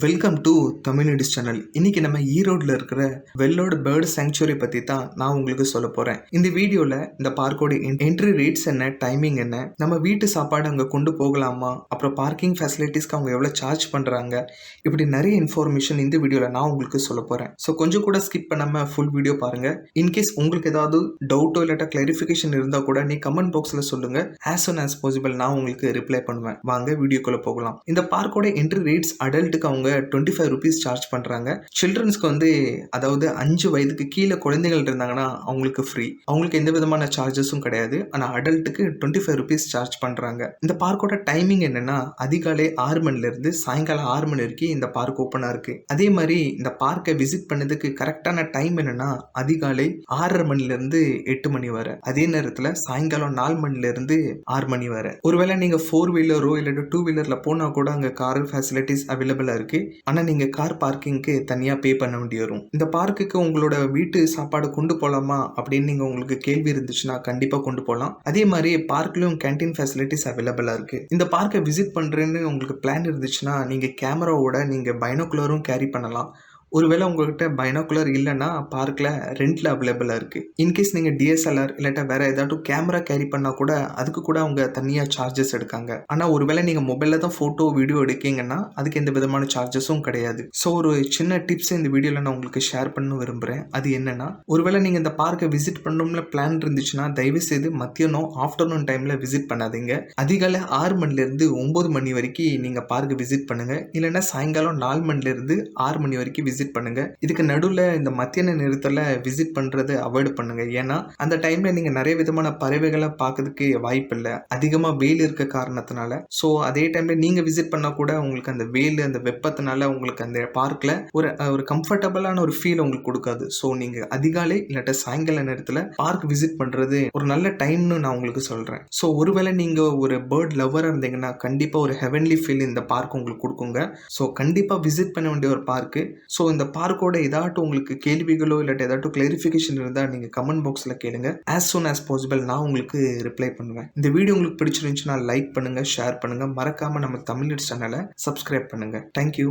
Welcome to TamilNeeds Channel. இன்னைக்கு நம்ம ஈரோட்ல இருக்கிற வெல்லோட பேர்டு சாங்சுவரி பத்தி தான் நான் உங்களுக்கு சொல்ல போறேன். இந்த வீடியோல இந்த பார்க்கோட என்ட்ரி ரேட்ஸ் என்ன, டைமிங் என்ன, நம்ம வீட்டு சாப்பாடு அங்க கொண்டு போகலாமா, அப்புறம் பார்க்கிங் ஃபெசிலிட்டிஸ்க்கு அவங்க எவ்வளவு சார்ஜ் பண்றாங்க, இப்படி நிறைய இன்ஃபர்மேஷன் இந்த வீடியோல நான் உங்களுக்கு சொல்ல போறேன். ஸோ கொஞ்சம் கூட ஸ்கிப் பண்ணாம ஃபுல் வீடியோ பாருங்க. இன்கேஸ் உங்களுக்கு ஏதாவது டவுட்டோ இல்லாட்டா கிளாரிஃபிகேஷன் இருந்தா கூட நீ கமெண்ட் பாக்ஸ்ல சொல்லுங்க. as soon as possible நான் உங்களுக்கு ரிப்ளை பண்ணுவேன். வாங்க வீடியோக்குள்ள போகலாம். இந்த பார்க்கோட என்ட்ரி ரேட்ஸ் அடல்ட்டுக்கு அவங்க 25 rupees சார்ஜ் பண்றாங்க. சில்ட்ரன்ஸ்க்கு வந்து அதாவது 5 வயதுக்கு கீழே குழந்தைகள் இருந்தாங்கன்னா அவங்களுக்கு ஃப்ரீ, அவங்களுக்கு எந்த விதமான சார்ஜஸும் கிடையாது. ஆனா அடல்ட்டுக்கு 25 rupees சார்ஜ் பண்றாங்க. இந்த பார்க்கோட டைமிங் என்னன்னா அதிகாலை 6 மணில இருந்து சாயங்காலம் 6 மணி வரைக்கும் இந்த பார்க் ஓப்பனா இருக்கு. அதே மாதிரி இந்த பார்க்கை விசிட் பண்ணதுக்கு கரெக்டான டைம் என்னன்னா அதிகாலை 6:30 மணில இருந்து 8 மணி வரை, அதே நேரத்துல சாயங்காலம் 4 மணில இருந்து 6 மணி வரை. ஒருவேளை நீங்க 4 வீலரோ இல்ல 2 வீலர்ல போனா கூட அங்க கார் ஃபெசிலிட்டிஸ் அவைலபிளா இருக்கு. ஆனா நீங்க கார் பார்க்கிங்க்கு தனியா பே பண்ண வேண்டி வரும். இந்த பார்க்குக்கு உங்களோட வீட்டு சாப்பாடு கொண்டு போலாமா அப்படின்னு நீங்க உங்களுக்கு கேள்வி இருந்துச்சுன்னா கண்டிப்பா கொண்டு போகலாம். அதே மாதிரி பார்க்லயும் கேண்டீன் ஃபெசிலிட்டிஸ் அவைலபிளா இருக்கு. இந்த பார்க்கை விசிட் பண்றேன்னு உங்களுக்கு பிளான் இருந்துச்சுன்னா நீங்க கேமராவோட நீங்க பைனோகுலரும் கேரி பண்ணலாம். ஒருவேளை உங்ககிட்ட பைனோகுலர் இல்லைன்னா பார்க்கில் ரெண்டில் அவைலபிளாக இருக்குது. இன்கேஸ் நீங்கள் டிஎஸ்எல்ஆர் இல்லாட்டா வேறு ஏதாட்டும் கேமரா கேரி பண்ணால் கூட அதுக்கு கூட அவங்க தனியாக சார்ஜஸ் எடுக்காங்க. ஆனால் ஒருவேளை நீங்கள் மொபைலில் தான் ஃபோட்டோ வீடியோ எடுக்கீங்கன்னா அதுக்கு எந்த விதமான சார்ஜஸும் கிடையாது. ஸோ ஒரு சின்ன டிப்ஸ் இந்த வீடியோவில் நான் உங்களுக்கு ஷேர் பண்ண விரும்புகிறேன். அது என்னன்னா, ஒருவேளை நீங்கள் இந்த பார்க்கை விசிட் பண்ணணும்னு பிளான் இருந்துச்சுன்னா தயவுசெய்து மத்தியானம் ஆஃப்டர்நூன் டைமில் விசிட் பண்ணாதீங்க. அதிகாலை 6 மணிலேருந்து 9 மணி வரைக்கும் நீங்கள் பார்க்கை விசிட் பண்ணுங்கள். இல்லைன்னா சாயங்காலம் 4 மணிலேருந்து 6 மணி வரைக்கும் விசிட் பண்ணுங்க. இதுக்கு நடுவில் இந்த மத்தியான நேரத்தில் விசிட் பண்றது அவாய்ட் பண்ணுங்க. ஏன்னா அந்த டைம்ல நீங்க நிறைய விதமான பறவைகளை பார்க்கறதுக்கு வாய்ப்பு இல்லை, அதிகமா வெயில் இருக்க காரணத்தினால. ஸோ அதே டைம்ல நீங்க விசிட் பண்ணா கூட உங்களுக்கு அந்த வெயில் அந்த வெப்பத்தினால உங்களுக்கு அந்த பார்க்ல ஒரு கம்ஃபர்டபுளான ஒரு ஃபீல் உங்களுக்கு கொடுக்காது. ஸோ நீங்க அதிகாலை இல்லாட்ட சாயங்கால நேரத்தில் பார்க் விசிட் பண்றது ஒரு நல்ல டைம்னு நான் உங்களுக்கு சொல்றேன். ஸோ ஒருவேளை நீங்க ஒரு பேர்ட் லவ்வரா இருந்தீங்கன்னா கண்டிப்பா ஒரு ஹெவன்லி ஃபீல் இந்த பார்க் உங்களுக்கு கொடுக்குங்க. ஸோ கண்டிப்பா விசிட் பண்ண வேண்டிய ஒரு பார்க்கு. ஸோ இந்த பார்க்கோட ஏதாட்டும் உங்களுக்கு கேள்விகளோ இல்லாட்டி ஏதாட்டும் கிளாரிஃபிகேஷன் இருந்தால் நீங்கள் கமெண்ட் பாக்ஸில் கேளுங்க. as soon as possible நான் உங்களுக்கு ரிப்ளை பண்ணுவேன். இந்த வீடியோ உங்களுக்கு பிடிச்சிருந்துச்சுன்னா லைக் பண்ணுங்க, ஷேர் பண்ணுங்க, மறக்காம நம்ம தமிழ்நெட் சேனலை சப்ஸ்கிரைப் பண்ணுங்க. தேங்க்யூ.